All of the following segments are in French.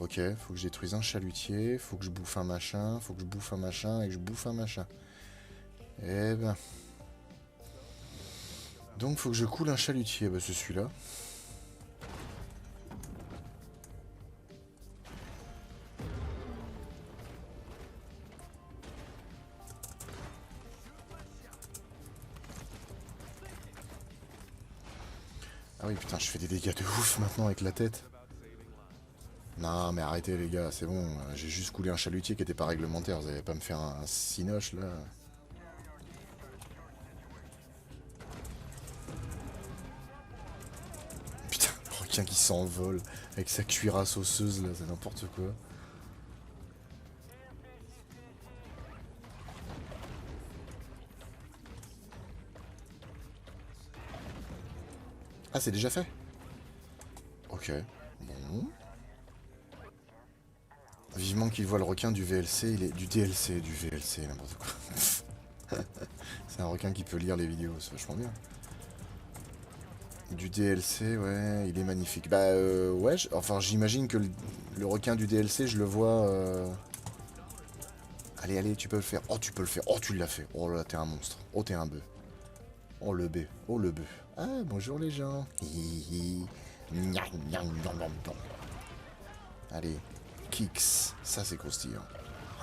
Ok, faut que je détruise un chalutier, faut que je bouffe un machin, faut que je bouffe un machin et que je bouffe un machin. Eh ben... Donc faut que je coule un chalutier, bah c'est celui-là. Ah oui putain, je fais des dégâts de ouf maintenant avec la tête. Non mais arrêtez les gars, c'est bon, j'ai juste coulé un chalutier qui était pas réglementaire, vous allez pas me faire un cinoche là. Putain, le requin qui s'envole avec sa cuirasse osseuse là, c'est n'importe quoi. Ah c'est déjà fait? Ok. Bon. Vivement qu'il voit le requin du VLC, il est du DLC, du VLC, n'importe quoi. C'est un requin qui peut lire les vidéos, c'est vachement bien. Du DLC, ouais, il est magnifique. Bah ouais, enfin j'imagine que le requin du DLC, je le vois... Allez, allez, tu peux le faire. Oh, tu peux le faire. Oh, tu l'as fait. Oh là, t'es un monstre. Oh, t'es un bœuf. Oh, le bœuf. Oh, le bœuf. Ah, bonjour les gens. Hihi. Gnang, gnang, gnang, gnang, gnang. Allez, Kix. Ça, c'est croustillant.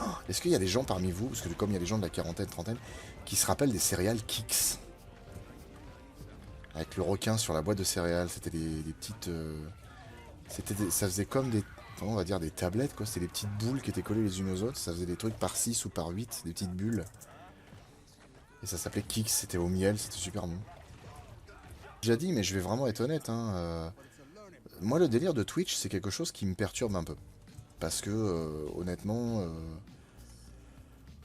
Oh, est-ce qu'il y a des gens parmi vous, parce que comme il y a des gens de la quarantaine, trentaine, qui se rappellent des céréales Kix? Avec le requin sur la boîte de céréales, c'était des petites... ça faisait comme des... On va dire des tablettes, quoi. C'était des petites boules qui étaient collées les unes aux autres. Ça faisait des trucs par 6 ou par 8, des petites bulles. Et ça s'appelait Kix, c'était au miel, c'était super bon. J'ai déjà dit, mais je vais vraiment être honnête, hein, moi, le délire de Twitch, c'est quelque chose qui me perturbe un peu. Parce que, honnêtement,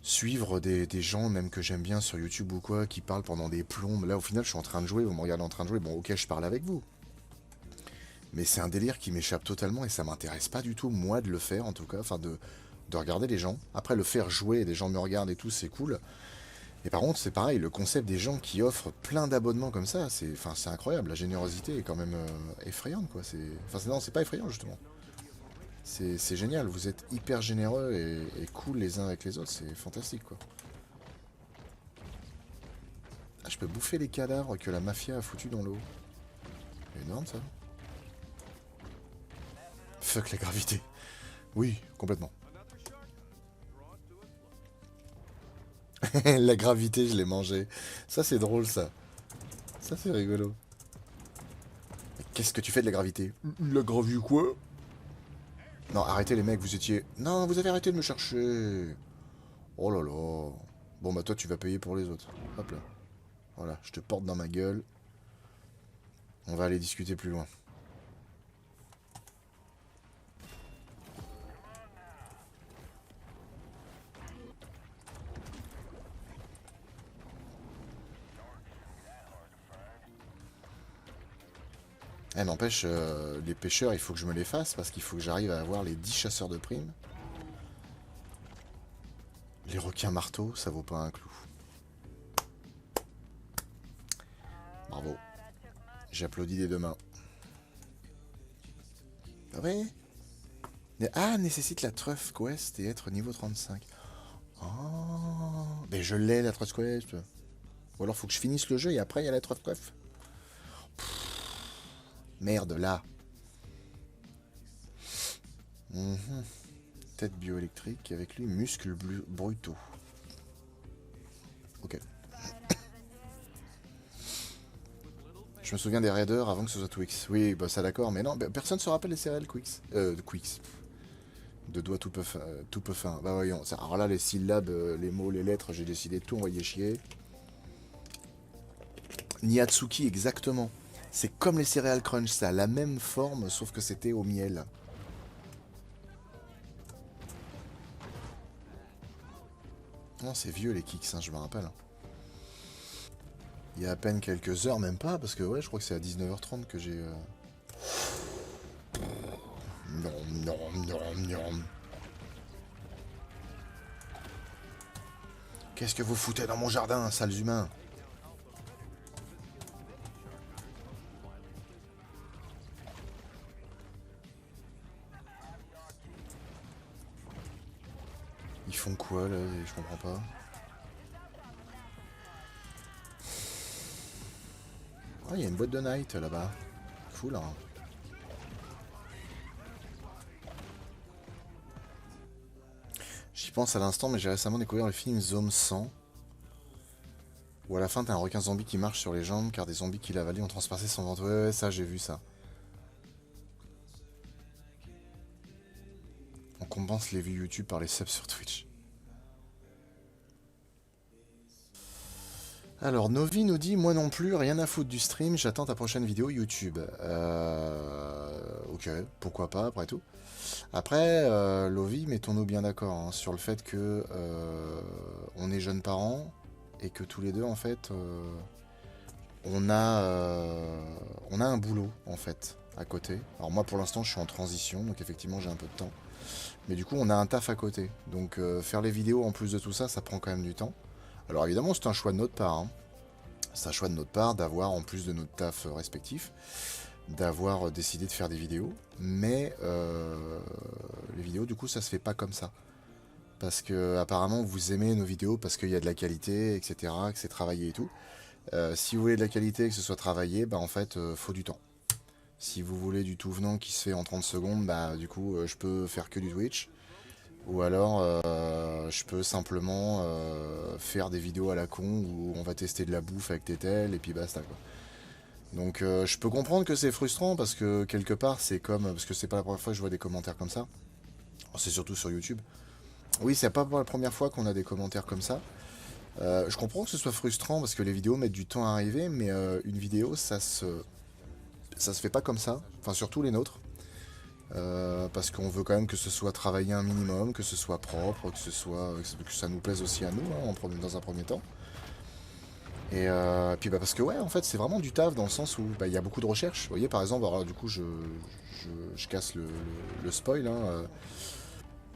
suivre des gens, même que j'aime bien sur YouTube ou quoi, qui parlent pendant des plombes, là, au final, je suis en train de jouer, vous me regardez en train de jouer, bon, ok, je parle avec vous. Mais c'est un délire qui m'échappe totalement et ça m'intéresse pas du tout, moi, de le faire, en tout cas, enfin, de regarder les gens. Après, le faire jouer, des gens me regardent et tout, c'est cool. Et par contre, c'est pareil, le concept des gens qui offrent plein d'abonnements comme ça, c'est incroyable. La générosité est quand même effrayante, quoi. Non, c'est pas effrayant, justement. C'est génial, vous êtes hyper généreux et cool les uns avec les autres, c'est fantastique, quoi. Ah, je peux bouffer les cadavres que la mafia a foutus dans l'eau. Énorme, ça. Fuck la gravité. Oui, complètement. La gravité, je l'ai mangé. Ça, c'est drôle, ça. Ça, c'est rigolo. Qu'est-ce que tu fais de la gravité? La gravité quoi? Non, arrêtez les mecs, vous étiez... Non, vous avez arrêté de me chercher. Oh là là. Bon, bah toi, tu vas payer pour les autres. Hop là. Voilà, je te porte dans ma gueule. On va aller discuter plus loin. Eh, n'empêche, les pêcheurs, il faut que je me les fasse parce qu'il faut que j'arrive à avoir les 10 chasseurs de primes. Les requins marteaux, ça vaut pas un clou. Bravo. J'applaudis des deux mains. Ah ouais. Ah, nécessite la truffe quest et être niveau 35. Oh, mais je l'ai la truffe quest. Ou alors faut que je finisse le jeu et après il y a la truffe quest. Merde, là. Mhm. Tête bioélectrique, avec lui, muscles brutaux. Ok. Je me souviens des raiders avant que ce soit Twix. Oui, bah ça d'accord, mais non, bah, personne se rappelle des céréales Quix. De Quix. De doigts tout peu fin. Bah voyons. Alors là, les syllabes, les mots, les lettres, j'ai décidé de tout envoyer chier. Nihatsuki, exactement. C'est comme les céréales crunch, ça a la même forme, sauf que c'était au miel. Non, c'est vieux les kicks, hein, je me rappelle. Il y a à peine quelques heures, même pas, parce que ouais, je crois que c'est à 19h30 que j'ai... Non, non, non, non. Qu'est-ce que vous foutez dans mon jardin, sales humains? Ils font quoi là? Je comprends pas. Ah, il y a une boîte de night là-bas. Cool, hein. J'y pense à l'instant, mais j'ai récemment découvert le film Zone 100. Où à la fin, t'as un requin zombie qui marche sur les jambes, car des zombies qui l'avalent ont transpercé son ventre. Ouais, ouais, ça, j'ai vu ça. On compense les vues YouTube par les subs sur Twitch. Alors, Novi nous dit, moi non plus, rien à foutre du stream, j'attends ta prochaine vidéo YouTube. Ok, pourquoi pas, après tout. Après, Lovi, mettons-nous bien d'accord hein, sur le fait que on est jeunes parents et que tous les deux, en fait, on a un boulot, en fait, à côté. Alors moi, pour l'instant, je suis en transition, donc effectivement, j'ai un peu de temps. Mais du coup, on a un taf à côté. Donc, faire les vidéos en plus de tout ça, ça prend quand même du temps. Alors évidemment, c'est un choix de notre part. Hein. C'est un choix de notre part d'avoir, en plus de notre taf respectif, d'avoir décidé de faire des vidéos. Mais les vidéos, du coup, ça se fait pas comme ça. Parce que apparemment, vous aimez nos vidéos parce qu'il y a de la qualité, etc., que c'est travaillé et tout. Si vous voulez de la qualité et que ce soit travaillé, bah en fait, faut du temps. Si vous voulez du tout venant qui se fait en 30 secondes, bah du coup, je peux faire que du Twitch. Ou alors, je peux simplement faire des vidéos à la con où on va tester de la bouffe avec Tetel et puis basta quoi. Donc je peux comprendre que c'est frustrant parce que quelque part c'est comme... Parce que c'est pas la première fois que je vois des commentaires comme ça. C'est surtout sur YouTube. Oui, c'est pas la première fois qu'on a des commentaires comme ça. Je comprends que ce soit frustrant parce que les vidéos mettent du temps à arriver, mais une vidéo ça se fait pas comme ça. Enfin surtout les nôtres. Parce qu'on veut quand même que ce soit travaillé un minimum, que ce soit propre, que ça nous plaise aussi à nous, hein, dans un premier temps. Et puis bah parce que ouais, en fait, c'est vraiment du taf dans le sens où bah, il y a beaucoup de recherche. Vous voyez, par exemple, alors, du coup, je casse le spoil. Hein,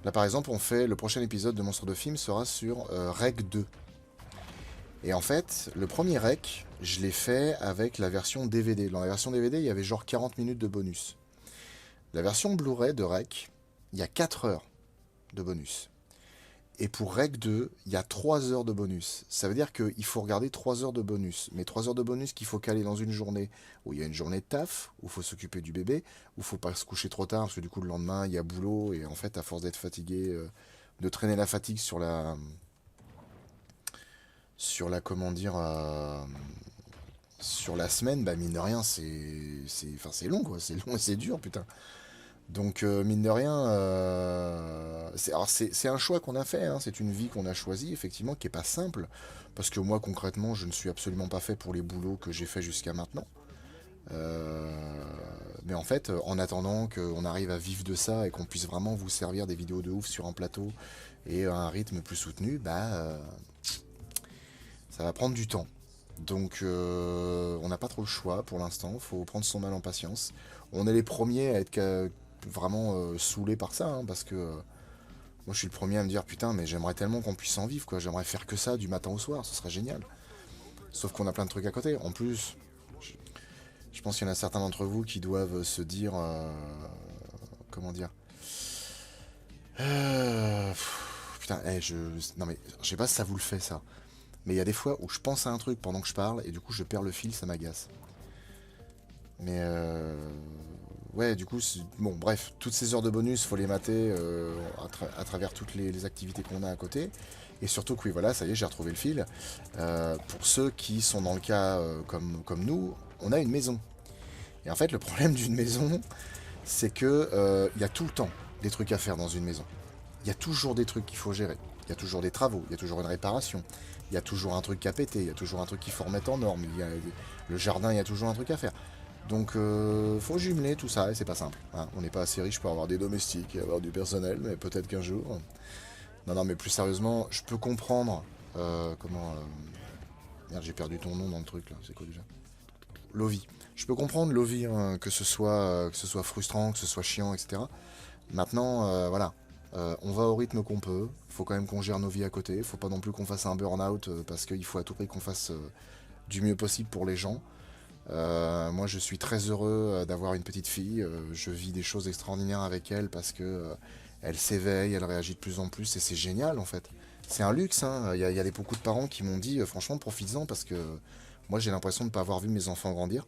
là, par exemple, on fait le prochain épisode de Monstre de Film sera sur Rec 2. Et en fait, le premier Rec, je l'ai fait avec la version DVD. Dans la version DVD, il y avait genre 40 minutes de bonus. La version Blu-ray de Rec, il y a 4 heures de bonus. Et pour Rec 2, il y a 3 heures de bonus. Ça veut dire qu'il faut regarder 3 heures de bonus. Mais 3 heures de bonus qu'il faut caler dans une journée où il y a une journée de taf, où il faut s'occuper du bébé, où il faut pas se coucher trop tard, parce que du coup le lendemain il y a boulot, et en fait à force d'être fatigué, de traîner la fatigue sur la... comment dire... sur la semaine, bah mine de rien, c'est long quoi, c'est long et c'est dur putain. Donc, mine de rien, c'est un choix qu'on a fait, hein, c'est une vie qu'on a choisie, effectivement, qui est pas simple, parce que moi, concrètement, je ne suis absolument pas fait pour les boulots que j'ai fait jusqu'à maintenant. Mais en fait, en attendant qu'on arrive à vivre de ça et qu'on puisse vraiment vous servir des vidéos de ouf sur un plateau et à un rythme plus soutenu, bah, ça va prendre du temps. Donc, on n'a pas trop le choix pour l'instant, faut prendre son mal en patience. On est les premiers à être vraiment saoulé par ça, hein, parce que moi je suis le premier à me dire putain mais j'aimerais tellement qu'on puisse en vivre quoi, j'aimerais faire que ça du matin au soir, ce serait génial. Sauf qu'on a plein de trucs à côté. En plus, je pense qu'il y en a certains d'entre vous qui doivent se dire comment dire putain, non mais je sais pas si ça vous le fait ça, mais il y a des fois où je pense à un truc pendant que je parle et du coup je perds le fil, ça m'agace. Mais ouais, du coup, bon, bref, toutes ces heures de bonus, faut les mater à travers toutes les activités qu'on a à côté. Et surtout que oui, voilà, ça y est, j'ai retrouvé le fil. Pour ceux qui sont dans le cas comme nous, on a une maison. Et en fait, le problème d'une maison, c'est que il y a tout le temps des trucs à faire dans une maison. Il y a toujours des trucs qu'il faut gérer. Il y a toujours des travaux, il y a toujours une réparation, il y a toujours un truc à péter, il y a toujours un truc qu'il faut remettre en norme, le jardin, il y a toujours un truc à faire. Donc faut jumeler tout ça et c'est pas simple. Hein. On n'est pas assez riche pour avoir des domestiques et avoir du personnel, mais peut-être qu'un jour. Non, non, mais plus sérieusement, je peux comprendre comment. Merde, j'ai perdu ton nom dans le truc là. C'est quoi déjà? Lovi. Je peux comprendre Lovi, hein, que ce soit frustrant, que ce soit chiant, etc. Maintenant, voilà. On va au rythme qu'on peut. Faut quand même qu'on gère nos vies à côté. Faut pas non plus qu'on fasse un burn-out parce qu'il faut à tout prix qu'on fasse du mieux possible pour les gens. Moi, je suis très heureux d'avoir une petite fille. Je vis des choses extraordinaires avec elle parce que elle s'éveille, elle réagit de plus en plus, et c'est génial en fait. C'est un luxe, hein. Il y a beaucoup de parents qui m'ont dit, franchement, profites-en, parce que moi j'ai l'impression de ne pas avoir vu mes enfants grandir.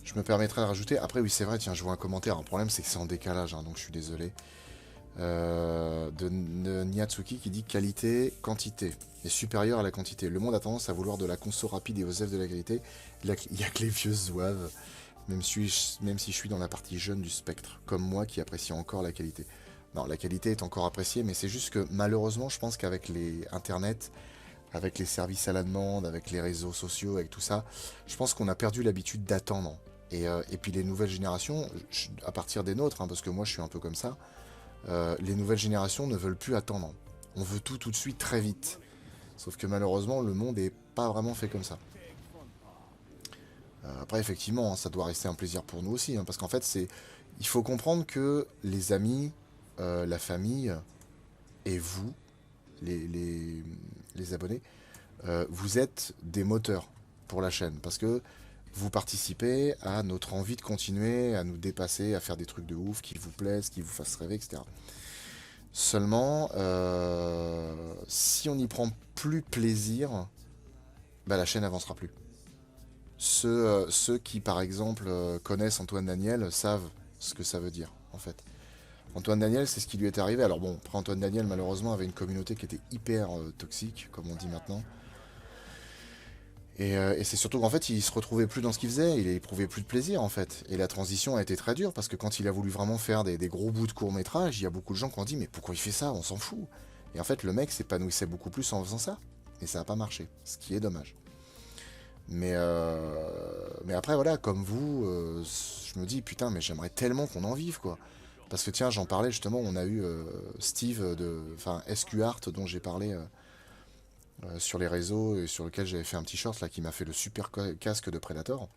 Je me permettrai de rajouter, après oui c'est vrai, tiens, je vois un commentaire, un problème c'est que c'est en décalage, hein, donc je suis désolé. De Niatsuki qui dit qualité, quantité est supérieure à la quantité. Le monde a tendance à vouloir de la conso rapide et aux œuvres de la qualité. Il n'y a que les vieux zouaves, même si je suis dans la partie jeune du spectre, comme moi qui apprécie encore la qualité. Non, la qualité est encore appréciée, mais c'est juste que malheureusement, je pense qu'avec les Internet, avec les services à la demande, avec les réseaux sociaux, avec tout ça, je pense qu'on a perdu l'habitude d'attendre. Et puis les nouvelles générations, à partir des nôtres, hein, parce que moi je suis un peu comme ça, les nouvelles générations ne veulent plus attendre. On veut tout de suite très vite. Sauf que malheureusement, le monde n'est pas vraiment fait comme ça. Après, effectivement, hein, ça doit rester un plaisir pour nous aussi, hein, parce qu'en fait, il faut comprendre que les amis, la famille et vous, les, les, les abonnés, vous êtes des moteurs pour la chaîne, parce que vous participez à notre envie de continuer, à nous dépasser, à faire des trucs de ouf qui vous plaisent, qui vous fassent rêver, etc. Seulement, si on n'y prend plus plaisir, bah, la chaîne n'avancera plus. Ceux qui, par exemple, connaissent Antoine Daniel savent ce que ça veut dire, en fait. Antoine Daniel, c'est ce qui lui est arrivé. Alors bon, après Antoine Daniel, malheureusement, avait une communauté qui était hyper toxique, comme on dit maintenant. Et c'est surtout qu'en fait, il se retrouvait plus dans ce qu'il faisait, il éprouvait plus de plaisir, en fait. Et la transition a été très dure, parce que quand il a voulu vraiment faire des gros bouts de court-métrage, il y a beaucoup de gens qui ont dit, mais pourquoi il fait ça? On s'en fout. Et en fait, le mec s'épanouissait beaucoup plus en faisant ça. Et ça n'a pas marché, ce qui est dommage. Mais après, voilà, comme vous, je me dis, putain, mais j'aimerais tellement qu'on en vive, quoi. Parce que tiens, j'en parlais justement, on a eu Steve, enfin SQ Art, dont j'ai parlé sur les réseaux, et sur lequel j'avais fait un petit short, là, qui m'a fait le super casque de Predator.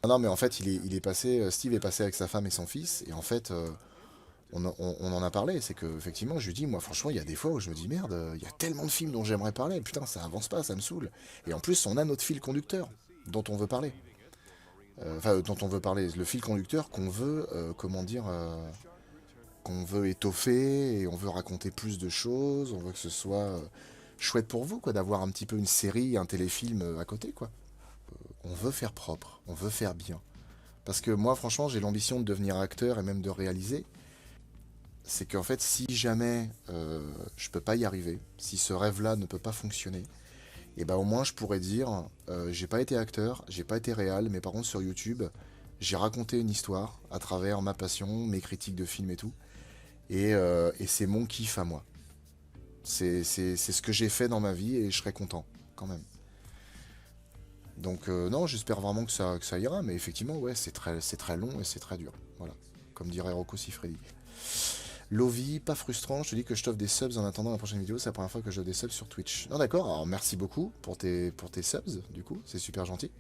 Ah non, mais en fait, il est passé, Steve est passé avec sa femme et son fils, et en fait, on en a parlé, c'est que, effectivement, je lui dis, moi, franchement, il y a des fois où je me dis, merde, il y a tellement de films dont j'aimerais parler, putain, ça avance pas, ça me saoule. Et en plus, on a notre fil conducteur, dont on veut parler. Enfin, dont on veut parler, le fil conducteur qu'on veut, comment dire, qu'on veut étoffer, et on veut raconter plus de choses, on veut que ce soit chouette pour vous, quoi, d'avoir un petit peu une série, un téléfilm à côté, quoi. On veut faire propre, on veut faire bien. Parce que moi, franchement, j'ai l'ambition de devenir acteur et même de réaliser. C'est qu'en fait, si jamais je peux pas y arriver, si ce rêve-là ne peut pas fonctionner, et ben au moins je pourrais dire, j'ai pas été acteur, j'ai pas été réal, mais par contre sur YouTube, j'ai raconté une histoire à travers ma passion, mes critiques de films et tout, et c'est mon kiff à moi. C'est ce que j'ai fait dans ma vie et je serais content, quand même. Donc non, j'espère vraiment que ça ira, mais effectivement, ouais, c'est très long et c'est très dur. Voilà, comme dirait Rocco Siffredi. Lovi, pas frustrant, je te dis que je t'offre des subs en attendant la prochaine vidéo, c'est la première fois que j'offre des subs sur Twitch. Non d'accord, alors merci beaucoup pour tes subs, du coup, c'est super gentil.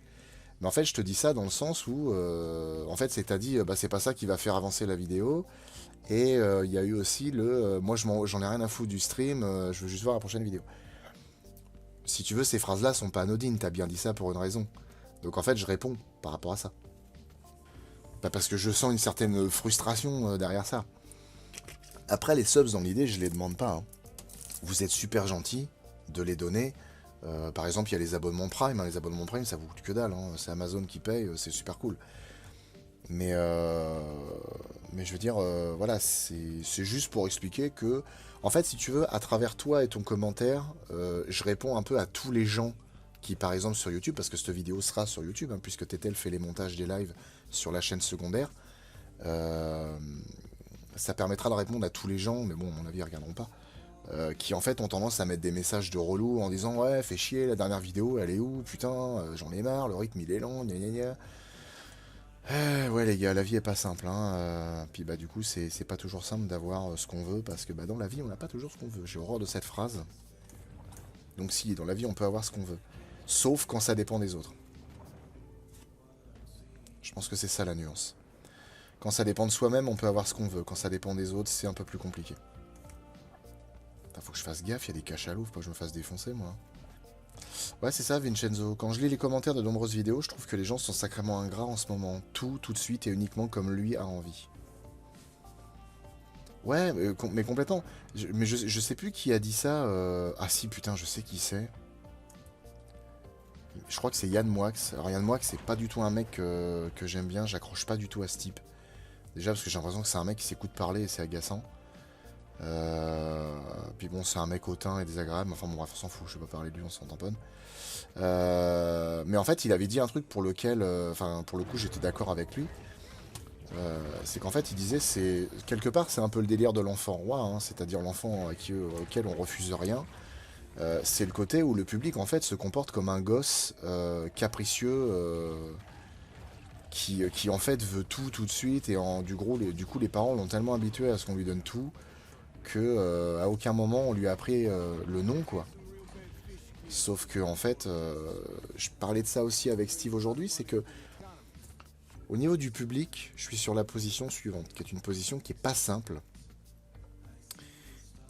Mais en fait, je te dis ça dans le sens où, en fait, c'est t'as dit, bah, c'est pas ça qui va faire avancer la vidéo. Et il y a eu aussi moi j'en ai rien à foutre du stream, je veux juste voir la prochaine vidéo. Si tu veux, ces phrases-là sont pas anodines, t'as bien dit ça pour une raison. Donc en fait, je réponds par rapport à ça. Bah, parce que je sens une certaine frustration derrière ça. Après, les subs, dans l'idée, je les demande pas, hein. Vous êtes super gentil de les donner. Par exemple, il y a les abonnements Prime, hein. Les abonnements Prime, ça vous coûte que dalle, hein. C'est Amazon qui paye, c'est super cool. Mais, mais je veux dire, voilà, c'est juste pour expliquer que, en fait, si tu veux, à travers toi et ton commentaire, je réponds un peu à tous les gens qui, par exemple, sur YouTube, parce que cette vidéo sera sur YouTube, hein, puisque Tetel fait les montages des lives sur la chaîne secondaire, euh, ça permettra de répondre à tous les gens, mais bon, à mon avis, ils regarderont pas, qui en fait ont tendance à mettre des messages de relou en disant ouais, fais chier, la dernière vidéo, elle est où, putain, j'en ai marre, le rythme il est lent, gna gna gna. Ouais les gars, la vie est pas simple, hein. Puis bah du coup c'est pas toujours simple d'avoir ce qu'on veut, parce que bah dans la vie on n'a pas toujours ce qu'on veut. J'ai horreur de cette phrase. Donc si, dans la vie on peut avoir ce qu'on veut. Sauf quand ça dépend des autres. Je pense que c'est ça la nuance. Quand ça dépend de soi-même, on peut avoir ce qu'on veut. Quand ça dépend des autres, c'est un peu plus compliqué. Putain, faut que je fasse gaffe, il y a des cachalots, faut pas que je me fasse défoncer moi. Ouais, c'est ça, Vincenzo. Quand je lis les commentaires de nombreuses vidéos, je trouve que les gens sont sacrément ingrats en ce moment. Tout de suite et uniquement comme lui a envie. Ouais, mais complètement. Mais je sais plus qui a dit ça. Ah si, putain, je sais qui c'est. Je crois que c'est Yann Moix. Alors Yann Moix, c'est pas du tout un mec que j'aime bien. J'accroche pas du tout à ce type. Déjà parce que j'ai l'impression que c'est un mec qui s'écoute parler et c'est agaçant. Puis bon, c'est un mec hautain et désagréable. Enfin bon, bref, on s'en fout. Je vais pas parler de lui, on s'en tamponne. Mais en fait, il avait dit un truc pour lequel, enfin, pour le coup, j'étais d'accord avec lui. C'est qu'en fait, il disait, c'est quelque part, c'est un peu le délire de l'enfant roi, hein, c'est-à-dire l'enfant auquel on refuse rien. C'est le côté où le public, en fait, se comporte comme un gosse capricieux qui, en fait, veut tout de suite. Et du coup, les parents l'ont tellement habitué à ce qu'on lui donne tout que à aucun moment on lui a appris le nom, quoi. Sauf que, en fait, je parlais de ça aussi avec Steve aujourd'hui, c'est que au niveau du public, je suis sur la position suivante, qui est une position qui est pas simple.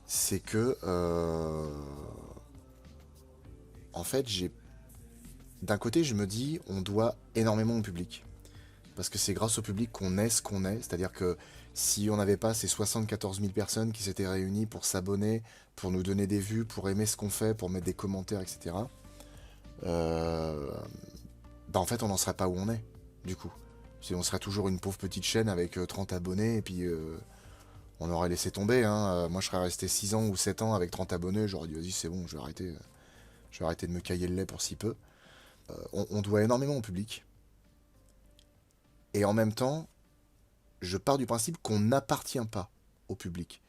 C'est que, en fait, d'un côté, je me dis, on doit énormément au public. Parce que c'est grâce au public qu'on est ce qu'on est. C'est-à-dire que si on n'avait pas ces 74 000 personnes qui s'étaient réunies pour s'abonner, pour nous donner des vues, pour aimer ce qu'on fait, pour mettre des commentaires, etc., bah en fait, on n'en serait pas où on est, du coup. On serait toujours une pauvre petite chaîne avec 30 abonnés, et puis on aurait laissé tomber. Hein. Moi, je serais resté 6 ans ou 7 ans avec 30 abonnés, j'aurais dit, vas-y, c'est bon, je vais arrêter de me cailler le lait pour si peu. On doit énormément au public. Et en même temps, je pars du principe qu'on n'appartient pas au public.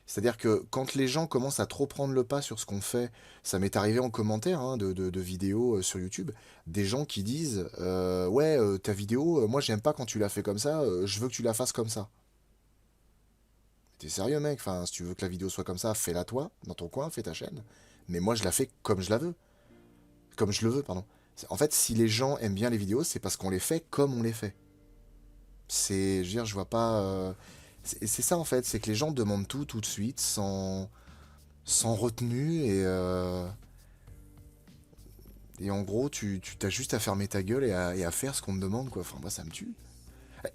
C'est-à-dire que quand les gens commencent à trop prendre le pas sur ce qu'on fait, ça m'est arrivé en commentaire hein, de vidéos sur YouTube, des gens qui disent ouais, ta vidéo, moi j'aime pas quand tu la fais comme ça, je veux que tu la fasses comme ça. T'es sérieux mec? Enfin, si tu veux que la vidéo soit comme ça, fais-la toi, dans ton coin, fais ta chaîne. Mais moi je la fais comme je la veux. Comme je le veux, pardon. En fait, si les gens aiment bien les vidéos, c'est parce qu'on les fait comme on les fait. Je veux dire, je vois pas. C'est ça en fait, c'est que les gens demandent tout de suite, sans retenue, et en gros, tu t'as juste à fermer ta gueule et à faire ce qu'on te demande, quoi. Enfin, moi, ça me tue.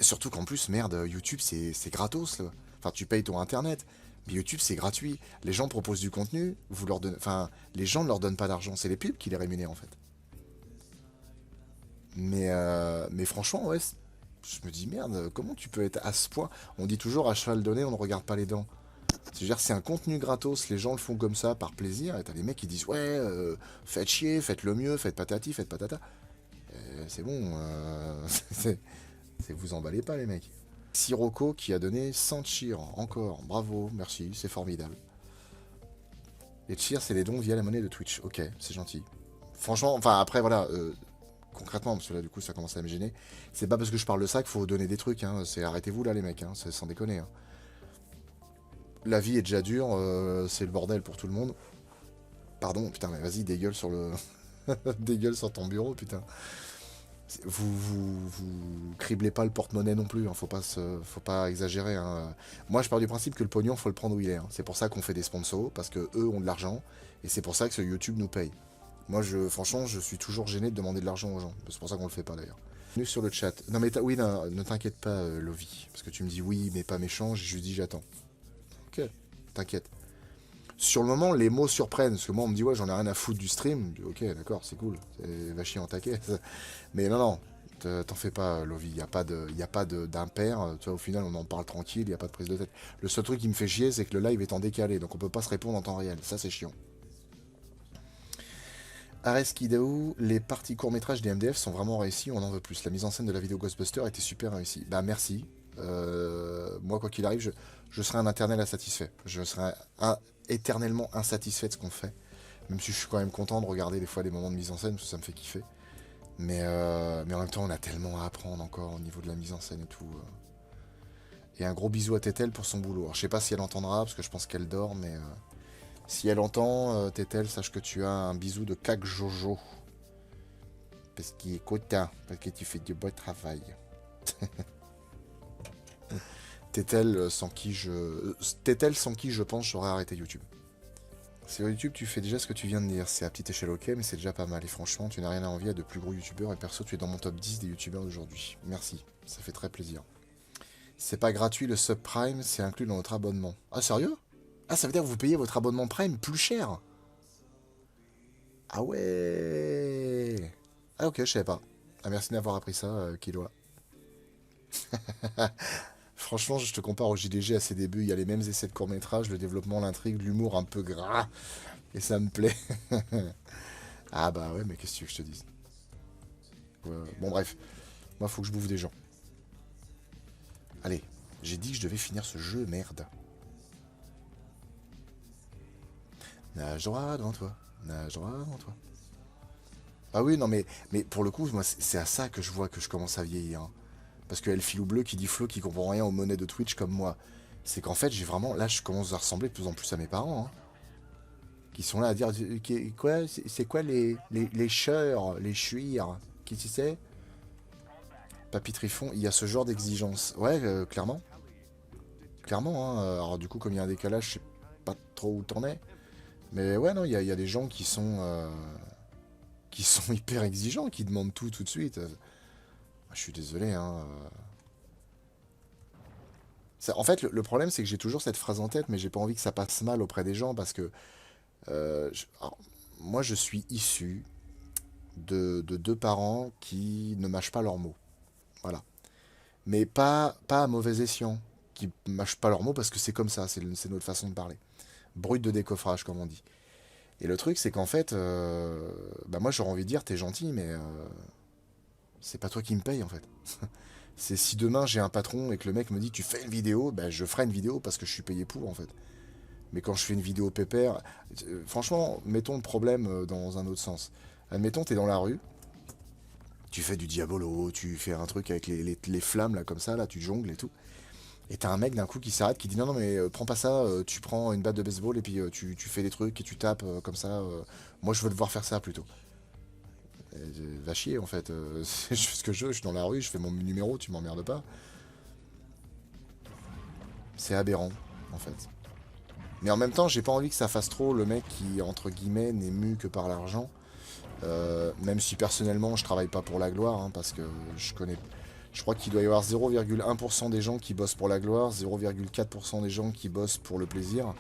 Surtout qu'en plus, merde, YouTube, c'est gratos, là. Enfin, tu payes ton internet, mais YouTube, c'est gratuit. Les gens proposent du contenu, vous leur donnez. Enfin, les gens ne leur donnent pas d'argent, c'est les pubs qui les rémunèrent, en fait. Mais franchement, ouais, je me dis, merde, comment tu peux être à ce point? On dit toujours, à cheval donné, on ne regarde pas les dents. C'est-à-dire, c'est un contenu gratos, les gens le font comme ça, par plaisir, et t'as des mecs qui disent, ouais, faites chier, faites le mieux, faites patati, faites patata. C'est bon, vous emballez pas, les mecs. Sirocco qui a donné 100 cheers, encore, bravo, merci, c'est formidable. Les cheers, c'est les dons via la monnaie de Twitch, ok, c'est gentil. Franchement, enfin, après, voilà, concrètement, parce que là, du coup, ça commence à me gêner. C'est pas parce que je parle de ça qu'il faut donner des trucs, hein. C'est arrêtez-vous là, les mecs, hein. C'est sans déconner. Hein. La vie est déjà dure, c'est le bordel pour tout le monde. Pardon, putain, mais vas-y, dégueule sur le. dégueule sur ton bureau, putain. Vous criblez pas le porte-monnaie non plus, hein. Faut pas exagérer. Hein. Moi, je pars du principe que le pognon, faut le prendre où il est. Hein. C'est pour ça qu'on fait des sponsors, parce que eux ont de l'argent, et c'est pour ça que ce YouTube nous paye. Moi, franchement, je suis toujours gêné de demander de l'argent aux gens. C'est pour ça qu'on le fait pas d'ailleurs. Bienvenue sur le chat. Non mais oui, non, ne t'inquiète pas, Lovie. Parce que tu me dis oui, mais pas méchant. Je lui dis j'attends. Ok, t'inquiète. Sur le moment, les mots surprennent. Parce que moi, on me dit ouais, j'en ai rien à foutre du stream. Je dis, ok, d'accord, c'est cool. Va chier en taquet. Mais non, non. T'en fais pas, Lovie. Il n'y a pas d'impair. Tu vois, au final, on en parle tranquille. Il n'y a pas de prise de tête. Le seul truc qui me fait chier, c'est que le live est en décalé. Donc on peut pas se répondre en temps réel. Ça, c'est chiant. Ares Kidao, les parties court-métrage des MDF sont vraiment réussies, on en veut plus. La mise en scène de la vidéo Ghostbuster était super réussie. Bah merci. Moi, quoi qu'il arrive, je serai un éternel insatisfait. Je serai éternellement insatisfait de ce qu'on fait. Même si je suis quand même content de regarder des fois des moments de mise en scène, parce que ça me fait kiffer. Mais en même temps, on a tellement à apprendre encore au niveau de la mise en scène et tout. Et un gros bisou à Tétel pour son boulot. Alors, je sais pas si elle entendra, parce que je pense qu'elle dort, mais... si elle entend, Tétel, sache que tu as un bisou de Kak Jojo. Parce qu'il est content, parce que tu fais du beau travail. Tétel, sans qui je pense j'aurais arrêté YouTube. Sur YouTube, tu fais déjà ce que tu viens de dire. C'est à petite échelle ok, mais c'est déjà pas mal. Et franchement, tu n'as rien à envier à de plus gros youtubeurs. Et perso, tu es dans mon top 10 des youtubeurs d'aujourd'hui. Merci, ça fait très plaisir. C'est pas gratuit le subprime, c'est inclus dans votre abonnement. Ah, sérieux? Ah, ça veut dire que vous payez votre abonnement Prime plus cher? Ah ouais. Ah ok, je savais pas. Ah, merci d'avoir appris ça, Killua. Franchement, je te compare au JDG à ses débuts, il y a les mêmes essais de court-métrage, le développement, l'intrigue, l'humour un peu gras, et ça me plaît. Ah bah ouais, mais qu'est-ce que tu veux que je te dise? Bon bref, moi faut que je bouffe des gens. Allez, j'ai dit que je devais finir ce jeu, merde. Nage droit devant toi, nage droit devant toi. Ah oui, non mais pour le coup, moi c'est à ça que je vois que je commence à vieillir, hein. Parce que Elfie ou Bleu qui dit Flo qui comprend rien aux monnaies de Twitch comme moi. C'est qu'en fait, j'ai vraiment. Là, je commence à ressembler de plus en plus à mes parents, hein, qui sont là à dire quoi, c'est quoi les cheurs, les chuires? Qui tu sais? Papy Trifon, il y a ce genre d'exigence. Ouais, clairement. Clairement, hein. Alors, du coup, comme il y a un décalage, je sais pas trop où t'en es. Mais ouais, non, il y a des gens qui sont hyper exigeants, qui demandent tout de suite. Je suis désolé, hein. En fait, le problème, c'est que j'ai toujours cette phrase en tête, mais j'ai pas envie que ça passe mal auprès des gens parce que alors, moi, je suis issu de deux parents qui ne mâchent pas leurs mots. Voilà. Mais pas à mauvais escient. Qui mâchent pas leurs mots parce que c'est comme ça, c'est notre façon de parler. Brut de décoffrage, comme on dit. Et le truc, c'est qu'en fait, bah moi, j'aurais envie de dire, t'es gentil, mais c'est pas toi qui me paye, en fait. C'est si demain j'ai un patron et que le mec me dit tu fais une vidéo, bah je ferai une vidéo parce que je suis payé pour en fait. Mais quand je fais une vidéo pépère, franchement, mettons le problème dans un autre sens. Admettons, t'es dans la rue, tu fais du diabolo, tu fais un truc avec les flammes là comme ça, là tu jongles et tout. Et t'as un mec d'un coup qui s'arrête, qui dit non non mais prends pas ça, tu prends une batte de baseball et puis tu fais des trucs et tu tapes comme ça. Moi je veux te voir faire ça plutôt. Va chier en fait, je fais ce que je suis dans la rue, je fais mon numéro, tu m'emmerdes pas. C'est aberrant en fait. Mais en même temps, j'ai pas envie que ça fasse trop le mec qui, entre guillemets, n'est mu que par l'argent. Même si personnellement, je travaille pas pour la gloire, hein, parce que je connais. Je crois qu'il doit y avoir 0,1% des gens qui bossent pour la gloire, 0,4% des gens qui bossent pour le plaisir,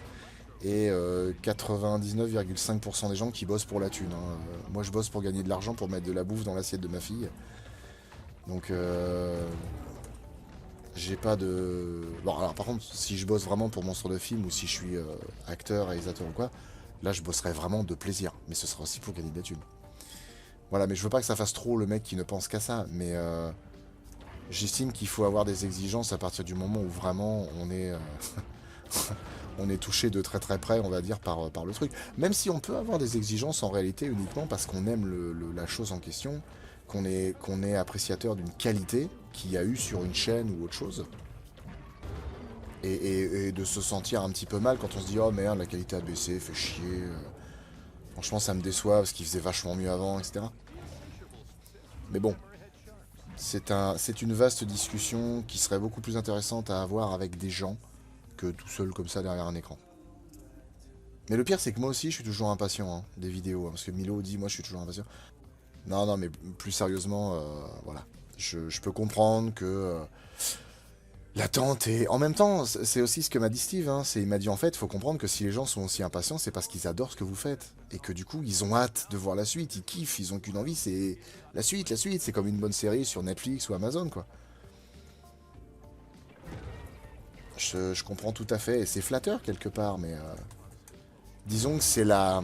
et 99,5% des gens qui bossent pour la thune, hein. Moi, je bosse pour gagner de l'argent, pour mettre de la bouffe dans l'assiette de ma fille. Donc, j'ai pas de. Bon, alors par contre, si je bosse vraiment pour Monstre de film ou si je suis acteur, réalisateur ou quoi, là je bosserai vraiment de plaisir. Mais ce sera aussi pour gagner de la thune. Voilà, mais je veux pas que ça fasse trop le mec qui ne pense qu'à ça. Mais j'estime qu'il faut avoir des exigences à partir du moment où vraiment on est touché de très très près, on va dire, par le truc. Même si on peut avoir des exigences en réalité uniquement parce qu'on aime la chose en question, qu'on est appréciateur d'une qualité qu'il y a eu sur une chaîne ou autre chose. Et de se sentir un petit peu mal quand on se dit oh merde, la qualité a baissé, fait chier. Franchement, ça me déçoit parce qu'il faisait vachement mieux avant, etc. Mais bon, c'est une vaste discussion qui serait beaucoup plus intéressante à avoir avec des gens que tout seul comme ça derrière un écran. Mais le pire, c'est que moi aussi, je suis toujours impatient, hein, des vidéos, hein, parce que Milo dit moi, je suis toujours impatient. Non, non, mais plus sérieusement, voilà. Je peux comprendre que l'attente et en même temps, c'est aussi ce que m'a dit Steve, hein, il m'a dit en fait, il faut comprendre que si les gens sont aussi impatients, c'est parce qu'ils adorent ce que vous faites. Et que du coup, ils ont hâte de voir la suite, ils kiffent, ils ont qu'une envie, c'est la suite, c'est comme une bonne série sur Netflix ou Amazon, quoi. Je comprends tout à fait, et c'est flatteur quelque part, mais disons que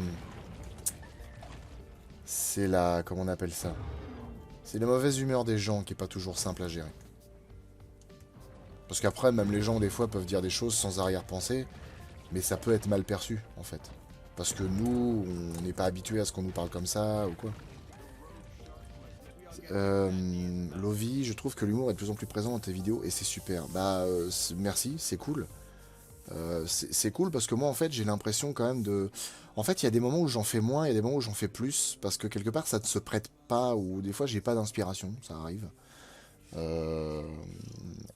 comment on appelle ça? C'est la mauvaise humeur des gens qui est pas toujours simple à gérer. Parce qu'après, même les gens, des fois, peuvent dire des choses sans arrière-pensée, mais ça peut être mal perçu, en fait. Parce que nous, on n'est pas habitué à ce qu'on nous parle comme ça, ou quoi. Lovi, je trouve que l'humour est de plus en plus présent dans tes vidéos, et c'est super. Bah, merci, c'est cool. C'est cool parce que moi, en fait, j'ai l'impression quand même de... En fait, il y a des moments où j'en fais moins, il y a des moments où j'en fais plus, parce que quelque part, ça ne se prête pas, ou des fois, j'ai pas d'inspiration, ça arrive. Euh,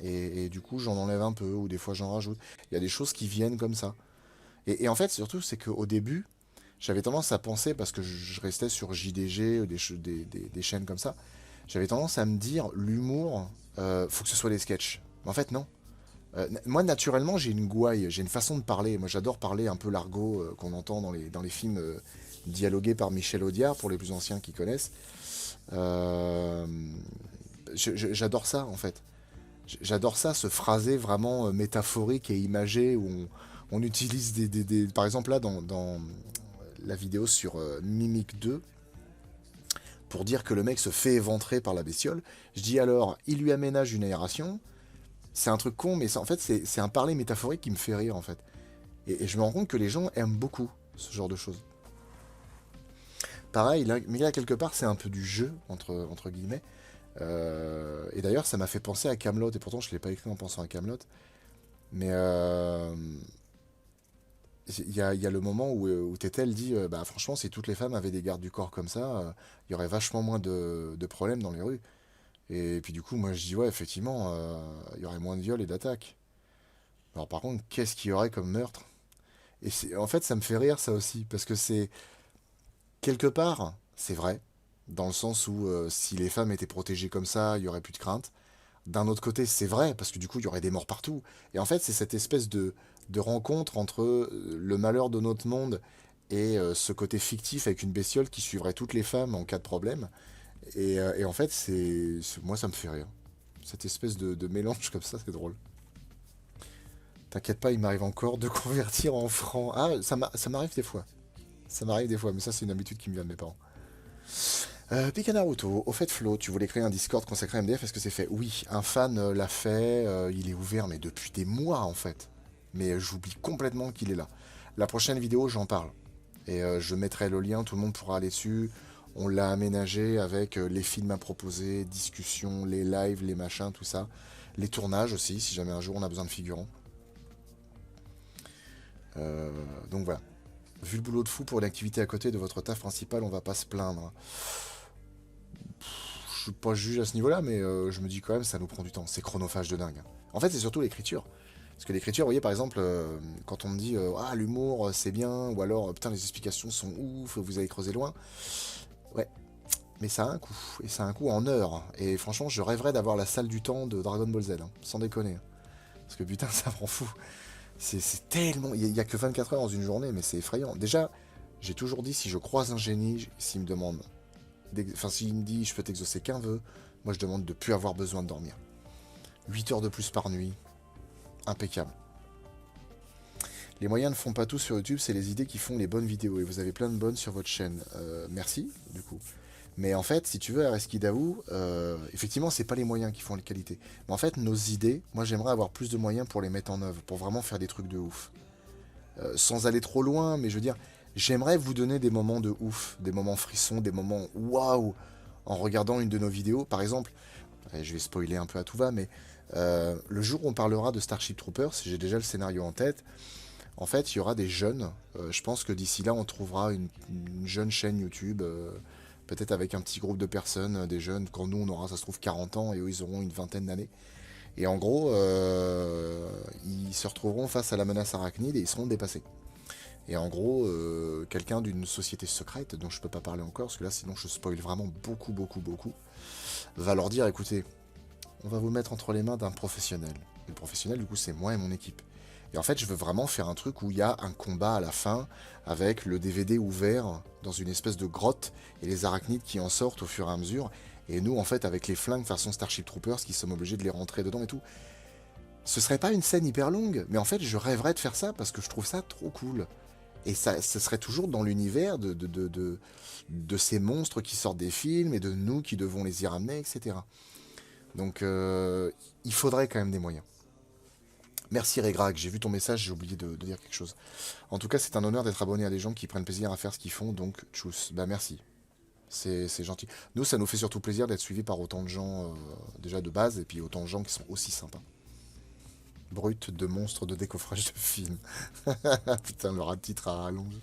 et du coup, j'en enlève un peu, ou des fois, j'en rajoute. Il y a des choses qui viennent comme ça. Et en fait, surtout, c'est qu'au début, j'avais tendance à penser, parce que je restais sur JDG, des chaînes comme ça, j'avais tendance à me dire, l'humour, faut que ce soit des sketchs. Mais en fait, non. Moi, naturellement, j'ai une gouaille, j'ai une façon de parler. Moi, j'adore parler un peu l'argot qu'on entend dans les films dialogués par Michel Audiard, pour les plus anciens qui connaissent. Euh, J'adore ça, en fait. J'adore ça, ce phrasé vraiment métaphorique et imagé où on utilise Par exemple, là, dans la vidéo sur Mimic 2, pour dire que le mec se fait éventrer par la bestiole, je dis alors, il lui aménage une aération. C'est un truc con, mais en fait, c'est un parler métaphorique qui me fait rire, en fait. Et je me rends compte que les gens aiment beaucoup ce genre de choses. Pareil, là, mais là, quelque part, c'est un peu du jeu, entre guillemets. Et d'ailleurs, ça m'a fait penser à Camelot, et pourtant, je ne l'ai pas écrit en pensant à Camelot. Mais il y a le moment où Tétel dit bah, franchement, si toutes les femmes avaient des gardes du corps comme ça, il y aurait vachement moins de problèmes dans les rues. Et puis, du coup, moi, je dis ouais, effectivement, il y aurait moins de viols et d'attaques. Alors, par contre, qu'est-ce qu'il y aurait comme meurtre? En fait, ça me fait rire, ça aussi, parce que c'est quelque part, c'est vrai, dans le sens où si les femmes étaient protégées comme ça, il y aurait plus de crainte. D'un autre côté, c'est vrai, parce que du coup, il y aurait des morts partout. Et en fait, c'est cette espèce de rencontre entre le malheur de notre monde et ce côté fictif avec une bestiole qui suivrait toutes les femmes en cas de problème. Et en fait, moi, ça me fait rire. Cette espèce de mélange comme ça, c'est drôle. T'inquiète pas, il m'arrive encore de convertir en francs. Ah, ça m'arrive des fois. Ça m'arrive des fois, mais ça, c'est une habitude qui me vient de mes parents. Pika Naruto, au fait Flo, tu voulais créer un Discord consacré à MDF, est-ce que c'est fait? Oui, un fan l'a fait, il est ouvert, mais depuis des mois en fait. Mais j'oublie complètement qu'il est là. La prochaine vidéo, j'en parle. Et je mettrai le lien, tout le monde pourra aller dessus. On l'a aménagé avec les films à proposer, discussions, les lives, les machins, tout ça. Les tournages aussi, si jamais un jour on a besoin de figurants. Euh, donc voilà. Vu le boulot de fou pour une activité à côté de votre taf principal, on va pas se plaindre. Je suis pas juge à ce niveau-là, mais je me dis quand même, ça nous prend du temps. C'est chronophage de dingue. En fait, c'est surtout l'écriture. Parce que l'écriture, vous voyez, par exemple, quand on me dit ah, l'humour, c'est bien, ou alors putain, les explications sont ouf, vous avez creusé loin. Ouais, mais ça a un coût. Et ça a un coût en heures. Et franchement, je rêverais d'avoir la salle du temps de Dragon Ball Z, hein, sans déconner. Parce que putain, ça me rend fou. C'est tellement. Il y a que 24 heures dans une journée, mais c'est effrayant. Déjà, j'ai toujours dit, si je croise un génie, s'il me demande enfin, s'il me dit je peux t'exaucer qu'un vœu, moi je demande de plus avoir besoin de dormir. 8 heures de plus par nuit, impeccable. Les moyens ne font pas tout sur YouTube, c'est les idées qui font les bonnes vidéos. Et vous avez plein de bonnes sur votre chaîne. Merci, du coup. Mais en fait, si tu veux, Areskidaou, effectivement, c'est pas les moyens qui font les qualités. Mais en fait, nos idées, moi j'aimerais avoir plus de moyens pour les mettre en œuvre, pour vraiment faire des trucs de ouf. Sans aller trop loin, mais je veux dire, j'aimerais vous donner des moments de ouf, des moments frissons, des moments waouh en regardant une de nos vidéos. Par exemple, je vais spoiler un peu à tout va, mais le jour où on parlera de Starship Troopers, j'ai déjà le scénario en tête. En fait, il y aura des jeunes. Je pense que d'ici là, on trouvera une jeune chaîne YouTube, peut-être avec un petit groupe de personnes, des jeunes, quand nous, on aura, ça se trouve, 40 ans et eux, ils auront une vingtaine d'années. Et en gros, ils se retrouveront face à la menace arachnide et ils seront dépassés. Et en gros, quelqu'un d'une société secrète, dont je peux pas parler encore, parce que là, sinon, je spoil vraiment beaucoup, beaucoup, beaucoup, va leur dire, écoutez, on va vous mettre entre les mains d'un professionnel. Et le professionnel, du coup, c'est moi et mon équipe. Et en fait, je veux vraiment faire un truc où il y a un combat à la fin, avec le DVD ouvert dans une espèce de grotte, et les arachnides qui en sortent au fur et à mesure. Et nous, en fait, avec les flingues façon Starship Troopers, qui sommes obligés de les rentrer dedans et tout. Ce serait pas une scène hyper longue, mais en fait, je rêverais de faire ça parce que je trouve ça trop cool. Et ça, ce serait toujours dans l'univers de ces monstres qui sortent des films et de nous qui devons les y ramener, etc. Donc, il faudrait quand même des moyens. Merci Regrag, j'ai vu ton message, j'ai oublié de dire quelque chose. En tout cas, c'est un honneur d'être abonné à des gens qui prennent plaisir à faire ce qu'ils font, donc tchuss. Bah merci, c'est gentil. Nous, ça nous fait surtout plaisir d'être suivis par autant de gens déjà de base, et puis autant de gens qui sont aussi sympas. Brut de monstres de décoffrage de films. Putain, le rat de titre à rallonge.